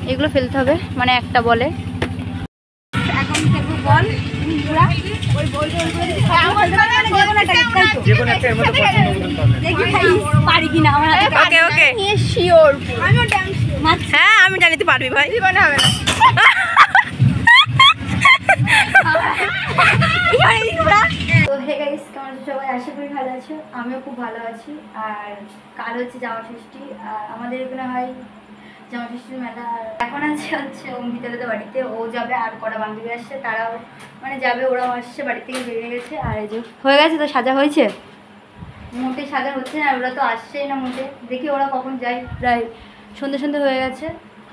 এগুলো ফেলতে হবে, মানে একটা বলে। এখন খেলবো বল। হ্যাঁ আমি জানিতে পারবি ভাই। তো হে গাইস, কেমন আছো সবাই? আশা করি ভালো আছো, আমিও খুব ভালো আছি। আর কাল হচ্ছে জামা ষষ্ঠী, আর আমাদের এখানে হয় জামা ষষ্ঠীর মেলা। এখন হচ্ছে অঙ্কিতাদের বাড়িতে, ও যাবে আর কটা বান্ধবী আসছে, তারাও মানে যাবে, ওরাও আসছে, বাড়ি থেকে বেরিয়ে গেছে। আর এই যে হয়ে গেছে, তো সাজা হয়েছে, মোটে সাজা হচ্ছে না, ওরা তো আসছেই না মোটে। দেখি ওরা কখন যায়, প্রায় সন্ধ্যে সন্ধ্যে হয়ে গেছে,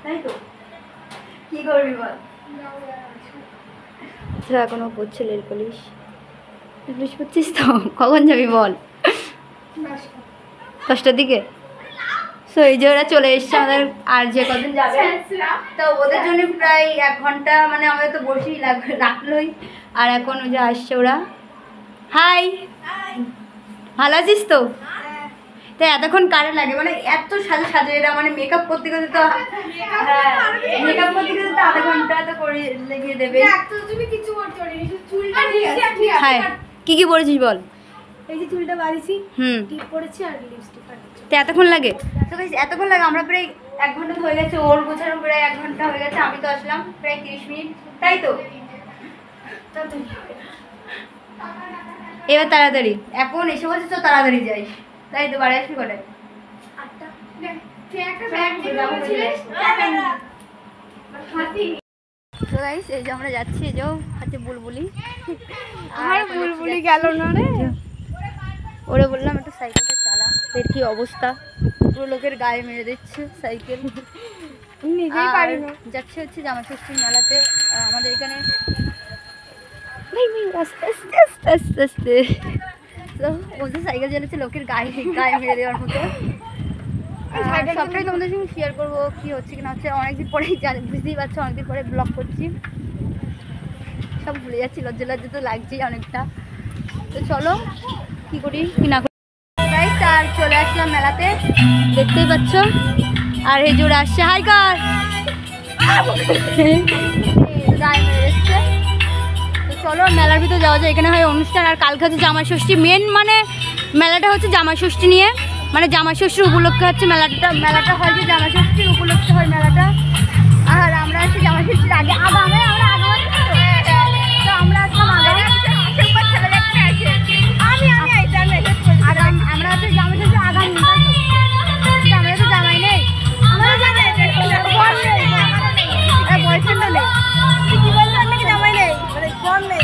তাই তো। কী করবি বল? এখনও পড়ছে লেল পুলিশ করছিস তো, কখন যাবি বল? 10টার দিকে। সো এই যে ওরা চলে এসছে আমাদের, আর যে কদিন যাবে তো ওদের জন্য প্রায় 1 ঘন্টা, মানে আমাদের তো বসেই রাখলোই। আর এখন ওই যে আসছে ওরা। হাই, ভালো আছিস তো? তাই এতক্ষণ কারে লাগে, মানে এত সাজে এরা, মানে মেকআপ করতে করতে তো, হ্যাঁ মেকআপ করতে করতে তো 1/2 ঘন্টা তো করে লেগে দেবে। হ্যাঁ কি কি পরেছিস বল? এই যে চুলটা বাঁধিছি, টিপ পরেছি আর লিপস্টিক কাটছি। তো এতক্ষণ লাগে? তো গাইস এতক্ষণ লাগে, আমরা প্রায় 1 ঘন্টা হয়ে গেছে, ওর গোছানো প্রায় 1 ঘন্টা হয়ে গেছে, আমি তো আসলাম প্রায় 30 মিনিট, তাই তো। এবার তাড়াতাড়ি, এখন এসে বলছে তো তাড়াতাড়ি যাই, তাই তো। বাড়ি আসবি কটায়? 8টা। তো গাইস এই যে আমরা যাচ্ছি, এই যে হাতে বুলবুলি। আর বুলবুলি গেল না রে। ওরে বললাম একটু সাইকেলটা চালা, এর কি অবস্থা, পুরো লোকের গায়ে মেরে দিচ্ছে সাইকেল। নিজেই পারি না। যাচ্ছে হচ্ছে জামা ষষ্ঠীর মেলাতে আমাদের এখানে। আস্তে আস্তে আস্তে আস্তে আস্তে তো বলছে সাইকেল চালাচ্ছে লোকের গায়ে মেরে দেওয়ার মতো। সবটাই তোমাদের সঙ্গে শেয়ার করবো কি হচ্ছে কি না হচ্ছে। অনেকদিন পরেই বুঝতেই পারছো, অনেকদিন পরে ব্লগ করছি, সব ভুলে যাচ্ছি, লজ্জা তো লাগছেই অনেকটা। তো চলো কি করি কি না করি। আর চলে আসলাম মেলাতে, দেখতেই পাচ্ছ। আর এই জোড়া আসছে, হাই কার গায়ে মেরে দিচ্ছে। তো চলো মেলার ভিতরে যাওয়া যায়, এখানে হয় অনুষ্ঠান। আর কালকে হচ্ছে জামাই ষষ্ঠী, মেন মানে মেলাটা হচ্ছে জামাই ষষ্ঠী নিয়ে, মানে জামাই ষষ্ঠীর উপলক্ষে হচ্ছে মেলাটা হয়, যে জামাই ষষ্ঠীর উপলক্ষে হয় মেলাটা। আর আমরা আছি জামাই ষষ্ঠীর আগে, আগামে আমরা আগামে তো আমরা আসলাম আগামে। আমরা হচ্ছে জামাই ষষ্ঠীর আগামী, আমরা তো জামাই নেই, বয়ফ্রেন্ডও নেই, কি বললাম নাকি জামাই নেই, বল নেই।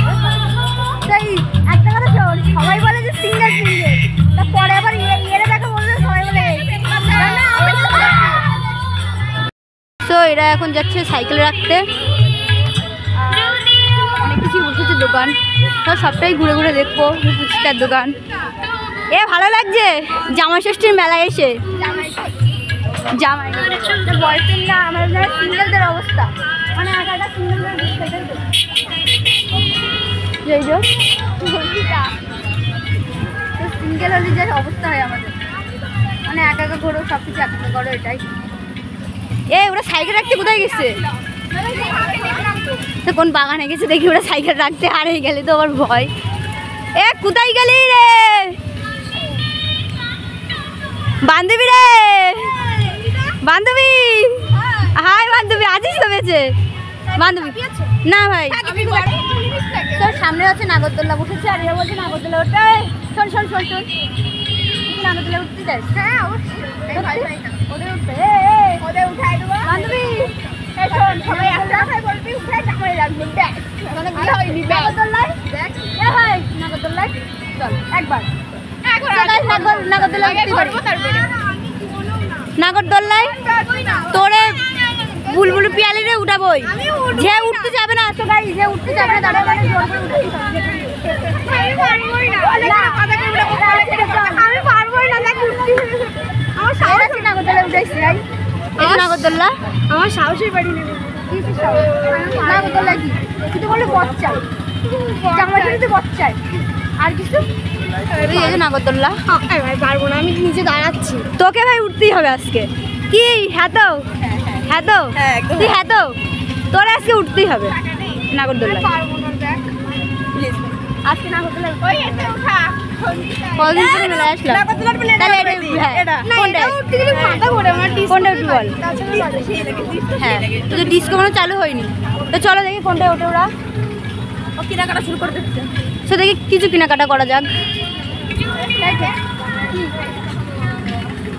তাই একটা কথা শোন, সবাই বলে যে সিঙ্গেল, তারপরে আবার ইয়েরে দেখা বললে সবাই বলে। তো এরা এখন যাচ্ছে সাইকেল রাখতে, অনেক কিছু বসেছে দোকান, তো সবটাই ঘুরে ঘুরে দেখবো। ফুচকার দোকান, এ ভালো লাগছে জামাই ষষ্ঠীর মেলায় এসে। জামাই বয়ফ্রেন্ড না, আমার সিঙ্গেলদের অবস্থা, মানে একা সিঙ্গেলদের সিঙ্গেল হলে যে অবস্থা হয় আমাদের, মানে একা ঘোরো, সব কিছু একা করো, এটাই। ওরা সাইকেল রাখতে কোথায় গেছে? তো কোন বাগানে গেছে দেখি ওরা সাইকেল রাখতে, হারিয়ে গেলে তো আমার ভয়। কোথায় গেলি রে বান্ধবী রে? বান্ধবী, হাই বান্ধবী, আছিস তো বেঁচে? বান্ধবী না ভাই, তোর সামনে হচ্ছে নাগরদোল্লা বসেছে, আর এরা বলছে নাগরদোল্লা ওটা। শোন শোন শোন শোন, নাগরদোল্লা উঠতে যাস? হ্যাঁ অবশ্যই, ওদের উঠবে, ওদের উঠাই দেবো বান্ধবী। শোন সবাই একটা বলবি, উঠাই তারপরে রাখবি, দেখ মানে কি হয়নি। নাগরদোল্লায় দেখ, ভাই নাগরদোল্লায় চল একবার, নাগরদোল্লায় তোরে বুলবুল পিয়ালি রে উঠাবই, যে উঠতে যাবে না। তো গাই যে উঠতে যাবে না তারা মানে জোর করে উঠাই। আমি পারবোই না, আমার সাহস নাগরদোল্লায় উঠেছি। নাগরদোল্লা আমার সাহসের বাড়ি নেবে। নাগরদোল্লা কি কিন্তু বলে বচ্চাই, জামা ষষ্ঠীতে বচ্চাই, আর কিছু নাগরদোল্লা পারবো না, আমি নিচে দাঁড়াচ্ছি। তোকে ভাই উঠতেই হবে আজকে। কি হ্যাঁ তো হ্যাঁ তো হ্যাঁ, একদম। তুই হ্যাঁ তো তোর আজকে উঠতেই হবে নাগরদোল্লায়। আজকে নাগরদোল্লায় কদিন পরে মেলায় আসলাম তাহলে কোনটা উঠতে বল। হ্যাঁ তো ডিস্কো মনে চালু হয়নি, তো চলো দেখি কোনটা ওঠে ওরা। ও কেনাকাটা শুরু করে দিচ্ছে। সো দেখি কিছু কেনাকাটা করা যাক।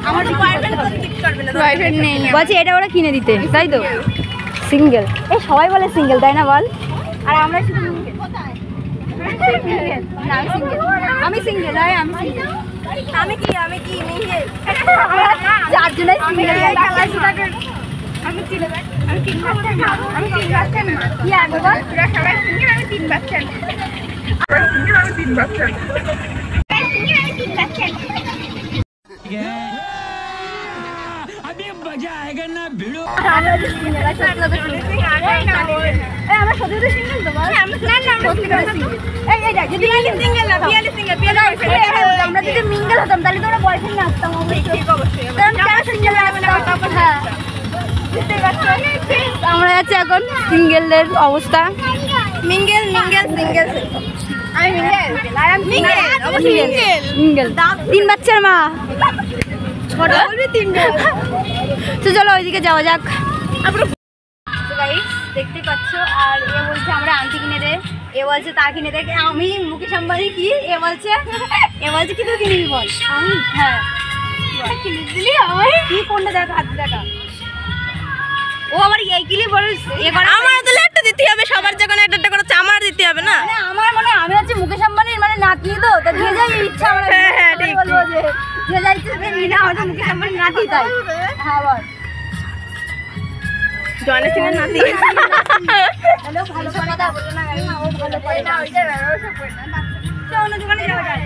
আমার তো বয়ফ্রেন্ড দিতে পারবে না। বয়ফ্রেন্ড নেই বলছি, এটা ওরা কিনে দিতে, তাই তো? সিঙ্গেল, এই সবাই বলে সিঙ্গেল, তাই না বল? আর আমরা শুধু আমি সিঙ্গেল, আমি সিঙ্গেল। আমি কি মিঙ্গেল। চারজনাই সিঙ্গেল। আমি চিনে দেখ। আমি 3 বাচ্চা না। আমি 3 বাচ্চা না। কি আগে বল? পুরো সবাই সিঙ্গেল, আমি 3 বাচ্চা না। আমি 3 বাচ্চা না। अभी मजा आएगा ना भिड़ो। আমরা সত্যি কথা সিঙ্গেল তো বল। সত্যি কথা সিঙ্গেল। এই দেখ, যদি সিঙ্গেল না, পিয়ালি সিঙ্গেল, পিয়ালি আমরা যদি মিঙ্গেল হতাম তাহলে তো ওরা বয়ফ্রেন্ড আসতাম। ঠিক অবশ্যই। হ্যাঁ আমরা যাচ্ছি এখন সিঙ্গেলদের অবস্থা। Mingle single. আমি মিঙ্গেল। আর আমি মিঙ্গেল। অবশ্যই মিঙ্গেল। মিঙ্গেল 3 বাচ্চার মা। বলবি 3 জন। তো চলো ওইদিকে যাওয়া যাক। দেখতে পাচ্ছ, আর এ বলছে আমরা আংটি কিনে দে, এ বলছে তা কিনে দে। আমি মুকেশ আম্বানি কি, এ বলছে কি তুই কিনবি বল। আমি হ্যাঁ কিনে দিলি আমায়। কি কোনটা দেখা, হাত দেখা। ও আবার এই কিলি বলে এ করে। আমার তো একটা দিতে হবে, সবার যখন একটা করে আমার দিতে হবে না। মানে আমার মানে আমি হচ্ছে মুকেশ আম্বানির মানে নাতনি, তো তা যে যাই ইচ্ছা আমরা হ্যাঁ, ঠিক, বলবো যে যাই ইচ্ছা নিনা হয়তো মুকেশ আম্বানির নাতি, তাই হ্যাঁ বল। জয়না সিংহের নাতি। হ্যালো, ভালো কথা বলো না, ও ভালো করে না, ওইটা ব্যবসা করে না। চল অন্য দোকানে যাওয়া যায়।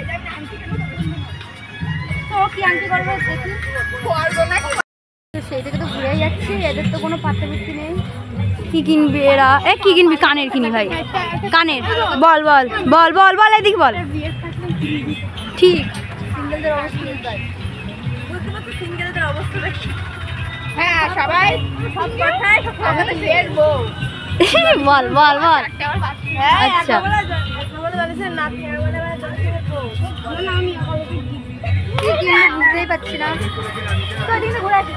তো কি আংটি করবো দেখি। করবো না। সেই থেকে তো ঘুরে যাচ্ছি, এদের তো কোনো পাত্তা বুদ্ধি নেই। কি কিনবি এরা? কি কিনবি? কানের কিনি ভাই, কানের। বল বল বল বল বল এদিকে বল। ঠিক সিঙ্গেলদের অবস্থা সিঙ্গেলদের অবস্থা দেখি। হ্যাঁ, সবাই সব কথাই সবাই শেয়ার বউ। বল বল বল। হ্যাঁ, আচ্ছা। নাতি কি কিনবো বুঝতেই পারছি না। তো এদিকে ঘুরে আসছি,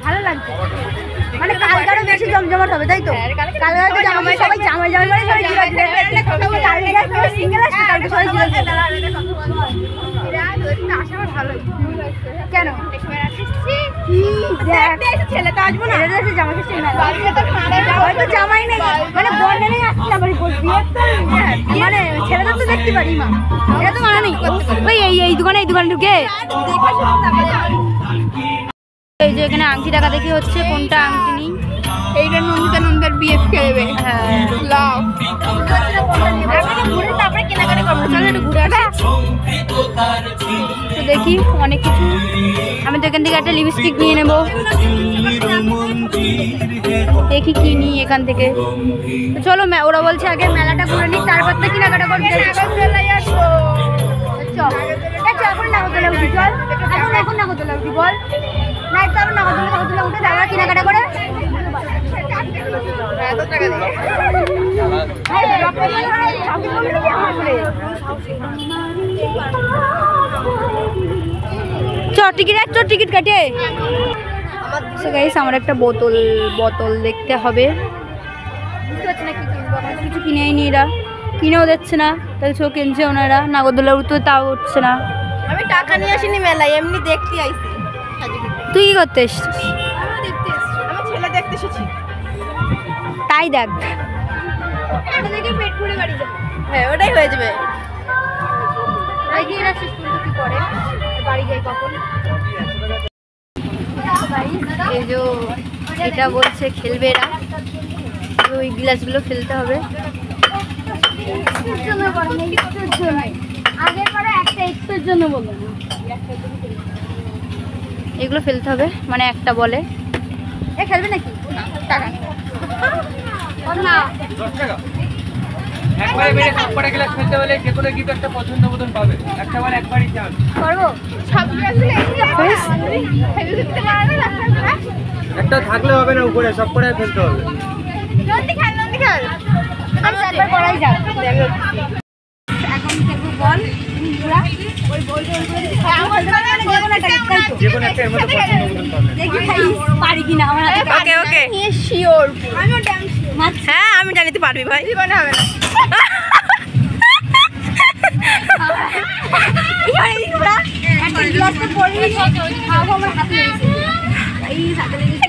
ভালো লাগছে। মানে কালকারও বেশি জমজমাট হবে, তাই তো? কালকার তো জামাই সবাই জামাই মানে সবাই কালকে সিঙ্গেল আসবে, কালকে সবাই ভালো কেন ছেলেটা আসবো না। হয়তো জামাই নেই, মানে বন্যা নেই আসছে না, মানে ছেলেদের তো দেখতে পারি মা, এটা তো মানে নেই। ওই এই দোকানে ঢুকে এই যে এখানে আংটি টাকা দেখি হচ্ছে, কোনটা আংটি নেই। এইটা নন্দিতা বিএফ খেলবে। হ্যাঁ লাভ ঘুরে তারপরে কেনাকাটা করবো। চলো একটু ঘুরে আসি। তো দেখি অনেক কিছু। আমি তো এখান থেকে একটা লিপস্টিক নিয়ে নেবো, দেখি কি নিই এখান থেকে। তো চলো ওরা বলছে আগে মেলাটা ঘুরে নিই, তারপর তো কেনাকাটা করবি। এখন নাগরদোলা উঠি, চল এখন নাগরদোলা উঠি বল। না একটু আবার নাগরদোলা উঠে তারপর কেনাকাটা করে। টিকিট কাটে। আমার একটা বোতল দেখতে হবে, বুঝতে পারছি না কি কিনবো। কিছু কিনেই নি, এরা কিনেও দিচ্ছে না, তাহলে চোখ কিনছে ওনারা। নাগরদোলা উঠতে তাও উঠছে না। আমি টাকা নিয়ে আসিনি মেলায়, এমনি দেখতে আইছি। তুই কি করতে এসছিস? আমি ছেলে দেখতে এসেছি। তাই দেখ, দেখে পেট ভরে বাড়ি যাবে। হ্যাঁ, ওটাই হয়ে যাবে। কি করে বাড়ি যাই কখন। এই যে এটা বলছে খেলবে এরা, ওই গ্লাসগুলো ফেলতে হবে। এগুলো ফেলতে হবে, মানে একটা বলে। খেলবে নাকি? টাকা না একবারে বেড়ে সবকটা গ্লাস ফেলতে হলে যে কোনো গিফট একটা পছন্দ মতন পাবে। একটা বল একবারই চান। করবো সব গ্লাসগুলো হেভি দিতে পারবে না। একটা থাকলে হবে না, উপরে সবকটাই ফেলতে হবে। নন্দি খেল আমি একবার করাই যাক। এখন খেলবো বল পুরা ওই বলটা যে কোনো একটা এর মধ্যে পছন্দ মতন পাবে। দেখি খাই পারি কিনা আমার হাতে। ওকে ওকে নিয়ে শিওর আমিও ডান্স হ্যাঁ আমি জানি তুই পারবি ভাই। জীবনে হবে না।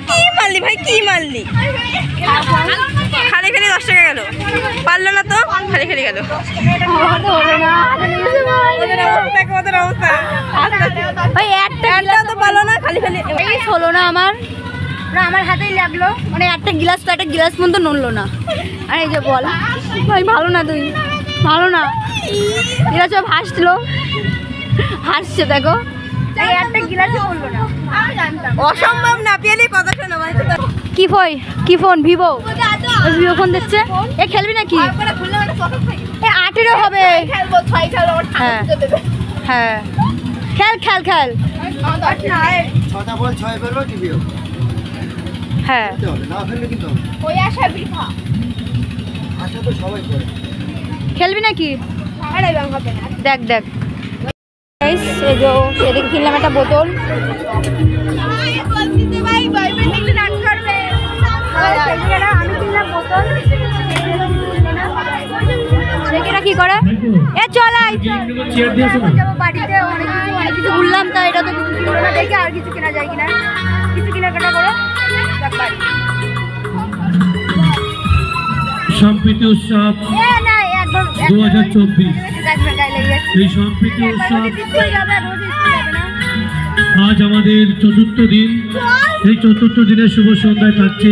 কি মারলি ভাই, কি মারলি? খালি খালি 10 টাকা গেল, পারলো না তো, খালি খালি গেল। তো পারলো না, খালি খালি হলো না আমার। আমার হাতেই লাগলো, মানে একটা গ্লাস তো একটা গ্লাস মতো নড়লো না। আর এই যে বল ভাই, ভালো না তুই, ভালো না। এরা সব হাসলো, হাসছে দেখো। এই একটা গ্লাসও বললো না। অসম্ভব না, পেলে কথা শোনো ভাই। কি ফোন? ভিভো। ভিভো ফোন দিচ্ছে। এ খেলবি নাকি? এ 8-এরও হবে। হ্যাঁ হ্যাঁ, খেল খেল খেল। 6টা বল 6 ফেলবো দিবিও। হ্যাঁ না ফেললে কিন্তু হবে। ওই আশা বৃথা। আচ্ছা তো সবাই করে। খেলবি নাকি? আরে বাবা হবে না। দেখ দেখ গাইস, এই যে এদিকে কিনলাম একটা বোতল। ভাই বয়ফ্রেন্ড একটু নাচ করবে। আমি কিনলাম বোতল। দেখি কি করে। এ চল আই, যাবো বাড়িতে। অনেক কিছু ঘুরলাম, তাই এটা তো দেখি আর কিছু কেনা যায় কিনা, কিছু কেনাকাটা করে বাড়ি। সম্প্রীতি উৎসব 2024। এই সম্প্রীতি উৎসব আজ আমাদের 4র্থ দিন। এই 4র্থ দিনের শুভ সন্ধ্যায় থাকছে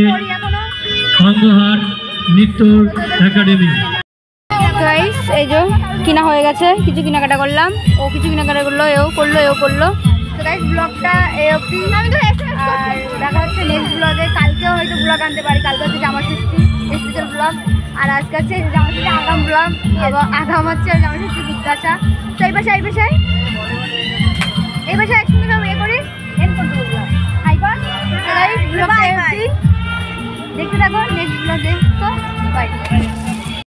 অন্ধহার নৃত্য একাডেমি। এই যে কিনা হয়ে গেছে, কিছু কেনাকাটা করলাম, ও কিছু কেনাকাটা করলো, এও করলো। তো গাইস ব্লগটা এই অবধি। আর দেখা হচ্ছে নেক্সট ব্লগে। কালকেও হয়তো ব্লগ আনতে পারি। কালকে হচ্ছে জামা ষষ্ঠী স্পেশাল ব্লগ, আর আজকে হচ্ছে জামা ষষ্ঠী আগাম ব্লগ। আগাম হচ্ছে জামা ষষ্ঠী জিজ্ঞাসা। তো এই পাশে একসঙ্গে সব করি এন্ড করতে ব্লগ। দেখতে থাকো নেক্সট ব্লগে। তো বাই।